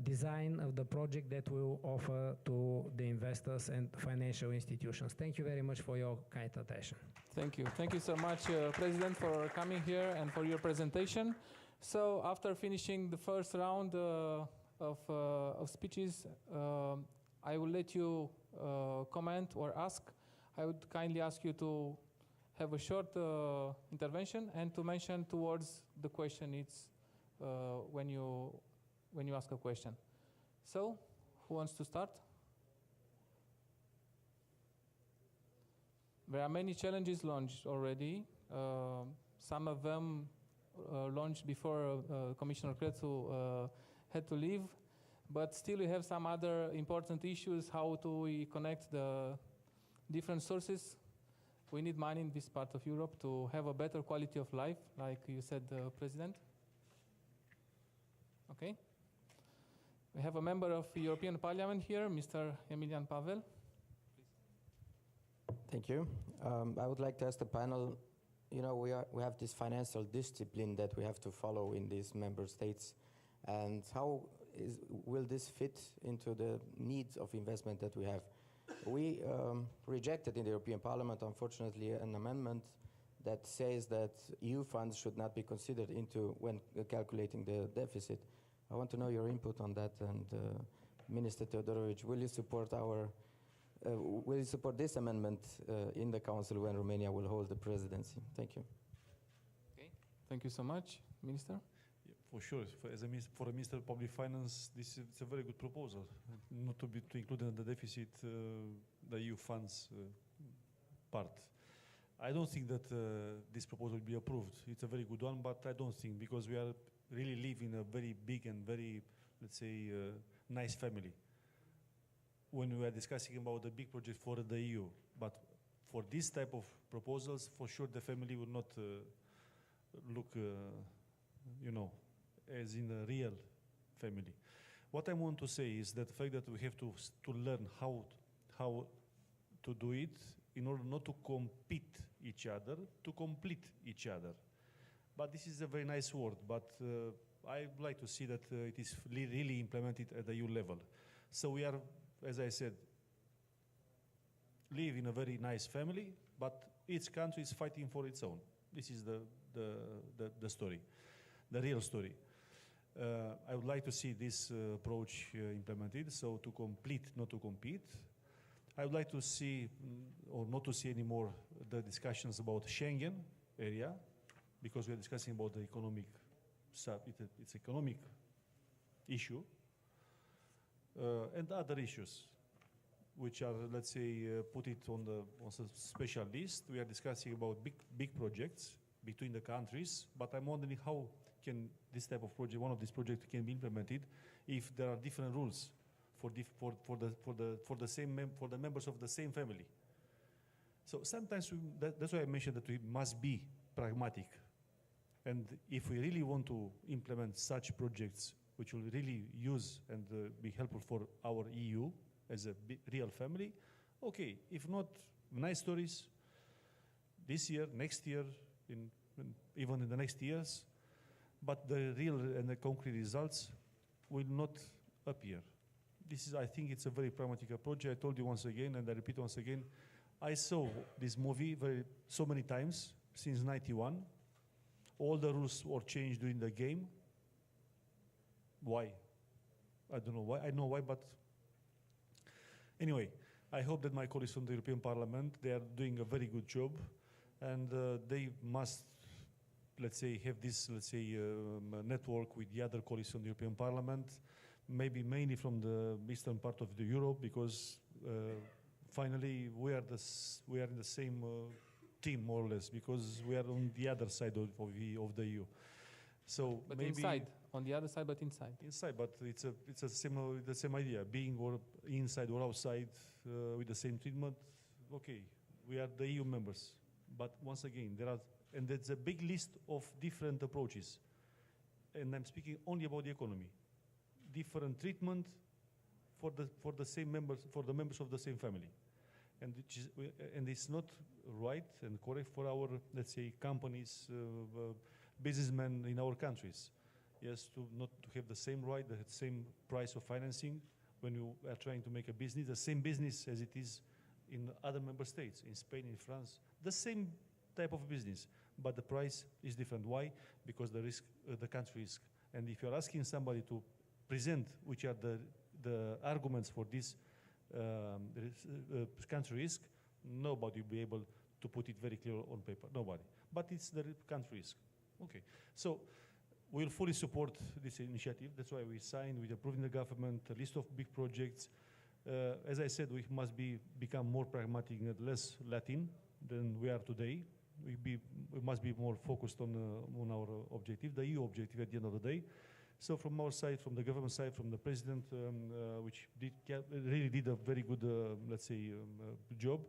design of the project that we will offer to the investors and financial institutions. Thank you very much for your kind attention. Thank you. Thank you so much, President, for coming here and for your presentation. So after finishing the first round of speeches, I will let you comment or ask. I would kindly ask you to have a short intervention and to mention towards the question it's when you ask a question. So, who wants to start? There are many challenges launched already. Some of them launched before Commissioner Cretu had to leave, but still we have some other important issues. How do we connect the different sources? We need money in this part of Europe to have a better quality of life, like you said, President. Okay. We have a member of the European Parliament here, Mr. Emilian Pavel. Thank you. I would like to ask the panel, you know, we have this financial discipline that we have to follow in these member states, and how will this fit into the needs of investment that we have? We rejected in the European Parliament, unfortunately, an amendment that says that EU funds should not be considered into when calculating the deficit. I want to know your input on that, and Minister Teodorovic, will you support this amendment in the Council when Romania will hold the presidency? Thank you. Okay. Thank you so much, Minister. Yeah, for sure. For a Minister of Public Finance, this is a very good proposal. Not to include in the deficit the EU funds part. I don't think that this proposal will be approved. It's a very good one, but I don't think, because we are really living in a very big and very, let's say, nice family. When we are discussing about the big project for the EU, but for this type of proposals, for sure the family will not look, you know, as in a real family. What I want to say is that the fact that we have to learn how to do it in order not to compete each other, to complete each other. But this is a very nice word, but I would like to see that it is really implemented at the EU level. So we are, as I said, live in a very nice family, but each country is fighting for its own. This is the story, the real story. I would like to see this approach implemented, so to complete, not to compete. I would like to see, or not to see anymore, the discussions about Schengen area, because we are discussing about the economic, it's economic issue, and other issues, which are, let's say, put it on a special list. We are discussing about big projects between the countries, but I'm wondering how can this type of project, one of these projects, can be implemented if there are different rules for the members of the same family. So sometimes that's why I mentioned that we must be pragmatic. And if we really want to implement such projects which will really use and be helpful for our EU as a real family, okay. If not, nice stories this year, next year, even in the next years, but the real and the concrete results will not appear. this is, I think it's a very pragmatic approach. I told you once again, and I repeat once again, I saw this movie so many times since '91. All the rules were changed during the game. Why? I don't know why. I know why, but anyway, I hope that my colleagues from the European Parliament, they are doing a very good job, and they must, let's say, have this, let's say, network with the other colleagues from the European Parliament, maybe mainly from the eastern part of the Europe, because finally we are in the same team, more or less, because we are on the other side of the EU. So But maybe inside, on the other side, but inside. inside, but it's the same idea, being or inside or outside with the same treatment. Okay, we are the EU members, but once again, and there's a big list of different approaches, and I'm speaking only about the economy. Different treatment for the same members, for the members of the same family, and it's not right and correct for our, let's say, companies, businessmen in our countries. Yes, to not to have the same right, the same price of financing when you are trying to make a business, the same business as it is in other member states, in Spain, in France, the same type of business, but the price is different. Why? Because the risk, the country risk. And if you're asking somebody to present which are the arguments for this country risk, nobody will be able to put it very clear on paper. Nobody. But it's the country risk. Okay. So we'll fully support this initiative. That's why we signed with approving the government a list of big projects. As I said, we must become more pragmatic and less Latin than we are today. We must be more focused on our objective, the EU objective at the end of the day. So from our side, from the government side, from the president, which really did a very good, let's say, job,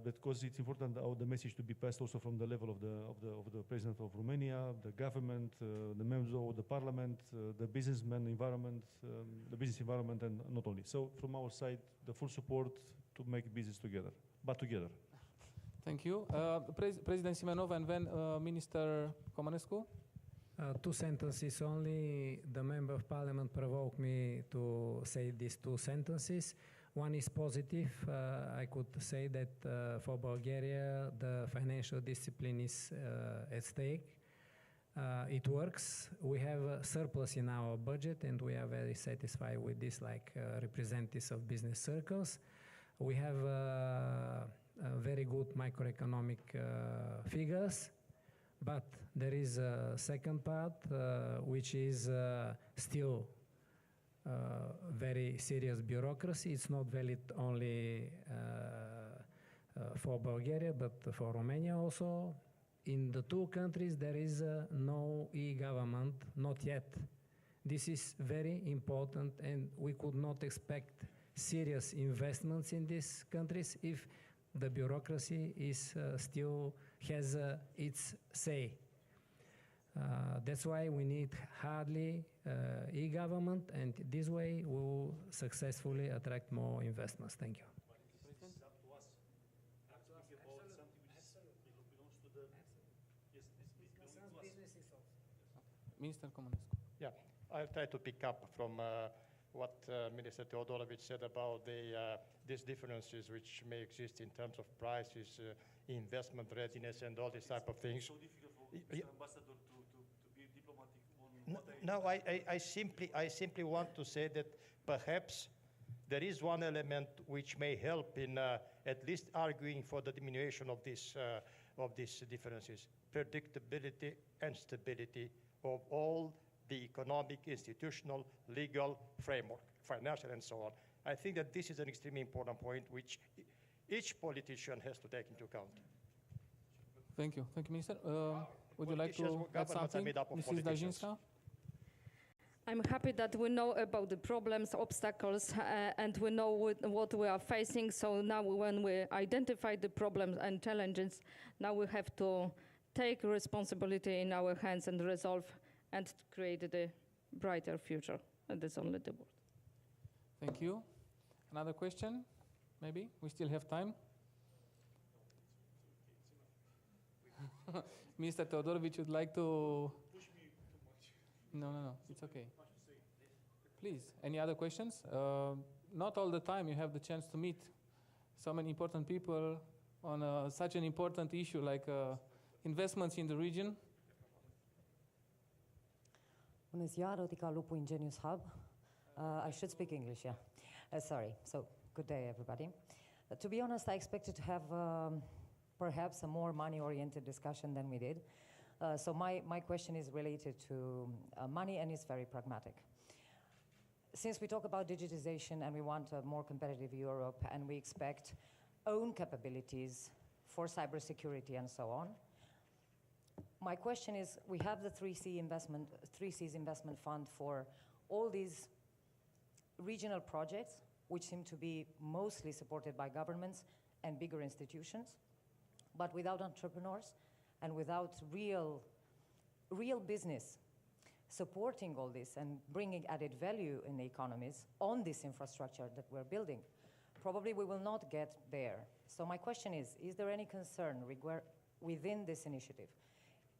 because it's important how the message to be passed also from the level of the president of Romania, the government, the members of the parliament, the businessman environment, the business environment, and not only. So from our side, the full support to make business together, but together. Thank you. President Simenov and then Minister Comănescu. 2 sentences only. The member of parliament provoked me to say these 2 sentences. One is positive. I could say that for Bulgaria, the financial discipline is at stake. It works. We have a surplus in our budget, and we are very satisfied with this, like representatives of business circles. We have very good macroeconomic figures. But there is a second part, which is still very serious bureaucracy. It's not valid only for Bulgaria, but for Romania also. In the 2 countries, there is no e-government, not yet. This is very important, and we could not expect serious investments in these countries if the bureaucracy is still has its say. That's why we need hardly e-government, and this way we will successfully attract more investments. Thank you. Minister Comănescu. Yeah, I'll try to pick up from what Minister Teodorovic said about these differences which may exist in terms of prices, investment readiness, and all these type of things. It's so difficult for Mr. Ambassador to be diplomatic on what I simply want to say that perhaps there is one element which may help in at least arguing for the diminution of these differences: predictability and stability of all the economic, institutional, legal framework, financial, and so on. I think that this is an extremely important point which each politician has to take into account. Thank you. Thank you, Minister. Would you like to add something, Mrs. Dajinska? I'm happy that we know about the problems, obstacles, and we know what we are facing. So now when we identify the problems and challenges, now we have to take responsibility in our hands and resolve and create a brighter future. And that's only the word. Thank you. Another question? Maybe? We still have time. Mr. Teodorovic would like to... No, it's okay. Please, any other questions? Not all the time you have the chance to meet so many important people on such an important issue like investments in the region. Bună ziua, Rotica Lupu, Ingenious Hub. I should speak English, yeah. Sorry. So, good day, everybody. To be honest, I expected to have perhaps a more money-oriented discussion than we did. So my question is related to money, and it's very pragmatic. Since we talk about digitization and we want a more competitive Europe and we expect own capabilities for cybersecurity and so on, my question is, we have the 3Cs investment fund for all these regional projects, which seem to be mostly supported by governments and bigger institutions, but without entrepreneurs and without real business supporting all this and bringing added value in the economies on this infrastructure that we're building. Probably we will not get there. So my question is there any concern within this initiative?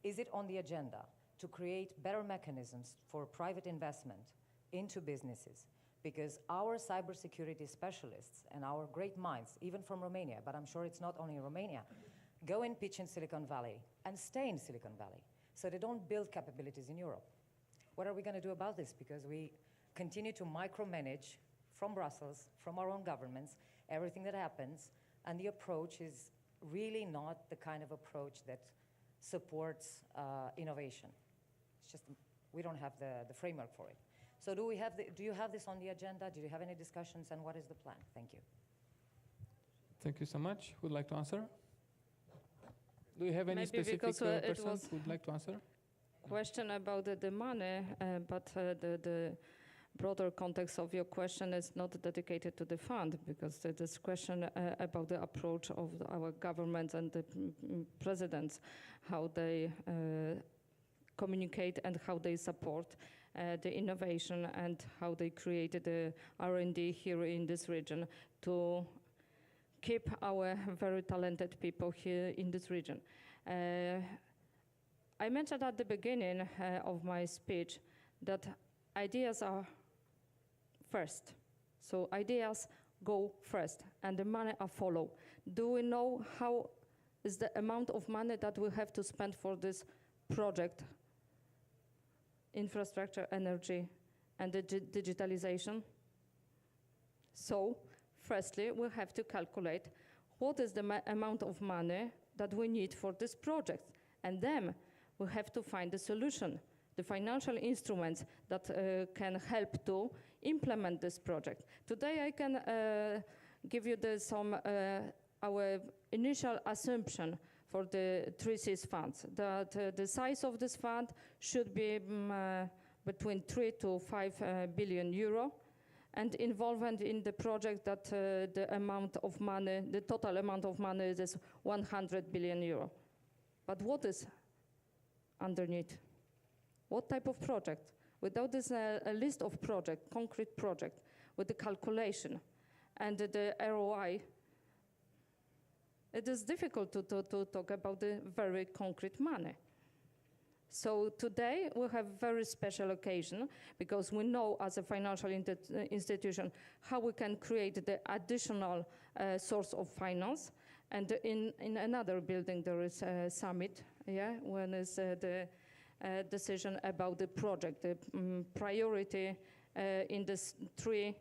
Is it on the agenda to create better mechanisms for private investment into businesses? Because our cybersecurity specialists and our great minds, even from Romania, but I'm sure it's not only Romania, go and pitch in Silicon Valley and stay in Silicon Valley. So they don't build capabilities in Europe. What are we going to do about this? Because we continue to micromanage from Brussels, from our own governments, everything that happens, and the approach is really not the kind of approach that supports innovation. It's just, we don't have the framework for it. So do you have this on the agenda? Do you have any discussions, and what is the plan? Thank you. Thank you so much. Who would like to answer? Do you have any Maybe specific person who would like to answer? Question about the money, but the broader context of your question is not dedicated to the fund, because this question about the approach of our government and the presidents, how they communicate and how they support the innovation and how they created the R&D here in this region to keep our very talented people here in this region. I mentioned at the beginning of my speech that ideas are first. So ideas go first and the money are follow. Do we know how is the amount of money that we have to spend for this project, infrastructure, energy, and the digitalization? So, firstly, we have to calculate what is the amount of money that we need for this project. And then we have to find a solution, the financial instruments that can help to implement this project. Today I can give you our initial assumption for the 3Cs funds, that the size of this fund should be between 3 to 5 billion euro, and involvement in the project that the amount of money, the total amount of money is 100 billion euro. But what is underneath? What type of project? Without this a list of project, concrete project, with the calculation and the ROI, it is difficult to talk about the very concrete money. So today we have a very special occasion, because we know as a financial institution how we can create the additional source of finance. And in another building there is a summit, when is the decision about the project, the priority in this 3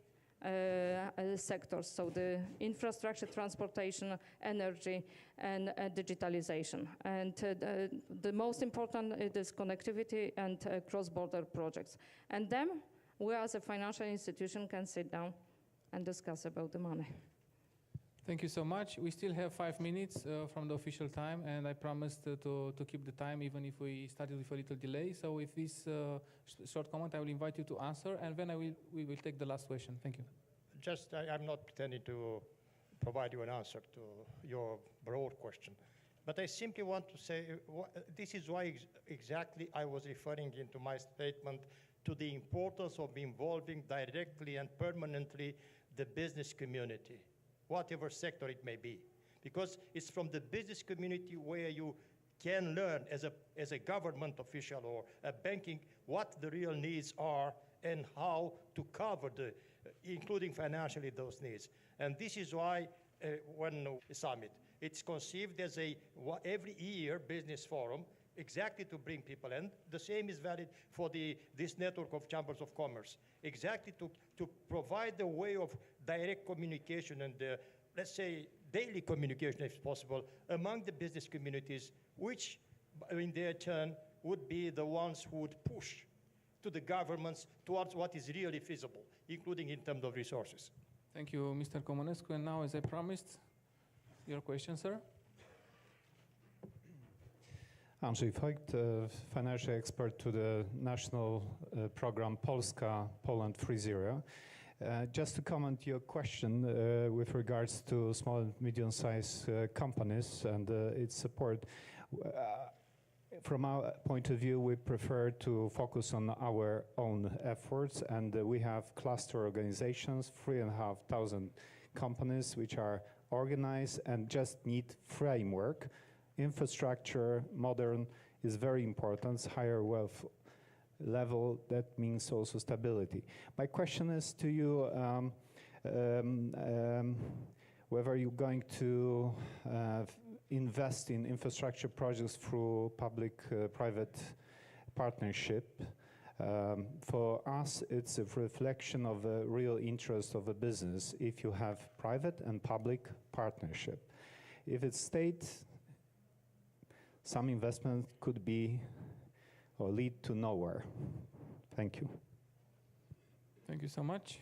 sectors, so the infrastructure, transportation, energy, and digitalization. And the most important is connectivity and cross-border projects. And then we as a financial institution can sit down and discuss about the money. Thank you so much. We still have 5 minutes from the official time, and I promised to keep the time even if we started with a little delay. So with this short comment, I will invite you to answer, and then we will take the last question. Thank you. I'm not pretending to provide you an answer to your broad question, but I simply want to say this is why exactly I was referring into my statement to the importance of involving directly and permanently the business community, whatever sector it may be, because it's from the business community where you can learn as a government official or a banking what the real needs are and how to cover including financially those needs. And this is why when summit, it's conceived as every year business forum, exactly to bring people in. The same is valid for this network of chambers of commerce, exactly to provide the way of direct communication and let's say daily communication, if possible, among the business communities, which in their turn would be the ones who would push to the governments towards what is really feasible, including in terms of resources. Thank you, Mr. Comunescu. And now, as I promised, your question, sir. Andrzej Voigt, financial expert to the national program Polska, Poland 3.0. Just to comment your question with regards to small and medium-sized companies and its support. From our point of view, we prefer to focus on our own efforts, and we have cluster organizations, 3,500 companies which are organized and just need framework. Infrastructure, modern, is very important. Higher wealth level, that means also stability. My question is to you, whether you're going to invest in infrastructure projects through public-private partnership. For us, it's a reflection of the real interest of a business if you have private and public partnership. If it's state, some investment could be or lead to nowhere. Thank you. Thank you so much.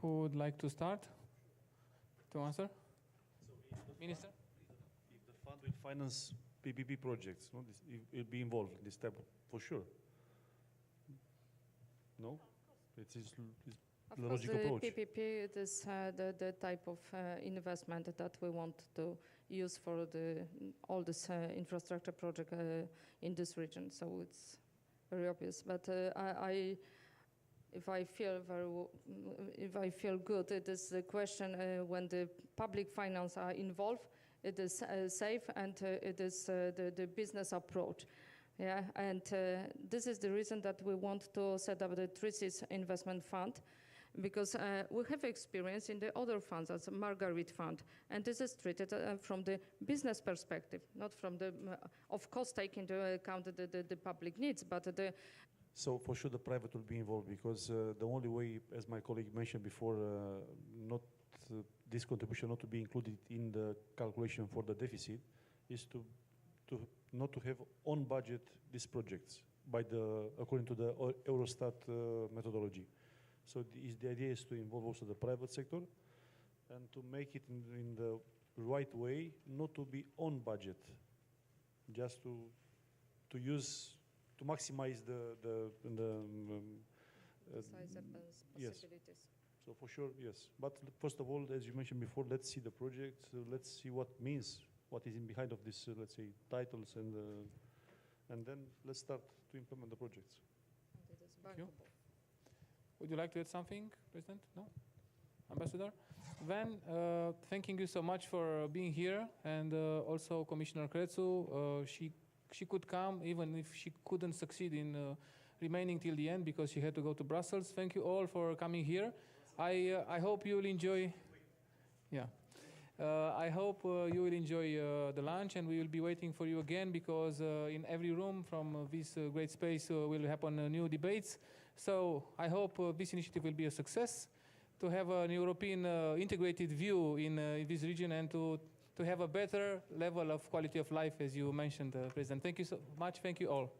Who would like to start to answer? Minister? If the fund will finance PPP projects, no, it will be involved in this type for sure. No? It's the logical approach. PPP, it is the type of investment that we want to use for all this infrastructure project in this region. So it's very obvious. But if I feel good, it is the question when the public finance are involved, it is safe and it is the business approach. Yeah, and this is the reason that we want to set up the Tricis Investment Fund, because we have experience in the other funds, as Margaret Fund, and this is treated from the business perspective, not from the, of course, taking into account the public needs, but the. So for sure the private will be involved, because the only way, as my colleague mentioned before, this contribution not to be included in the calculation for the deficit is to not to have on budget these projects according to the Eurostat methodology. So the idea is to involve also the private sector and to make it in the right way, not to be on budget, just to use, to maximize the size and yes. possibilities. So for sure, yes. But first of all, as you mentioned before, let's see the project. Let's see what is in behind of this, let's say, titles, and then let's start to implement the projects. Thank you. Would you like to add something, President? No? Ambassador? Then, thanking you so much for being here, and also Commissioner Cretu. She could come even if she couldn't succeed in remaining till the end because she had to go to Brussels. Thank you all for coming here. I hope you will enjoy. Yeah. I hope you will enjoy the lunch, and we will be waiting for you again, because in every room from this great space will happen new debates. So I hope this initiative will be a success, to have an European integrated view in this region, and to have a better level of quality of life, as you mentioned, President. Thank you so much. Thank you all.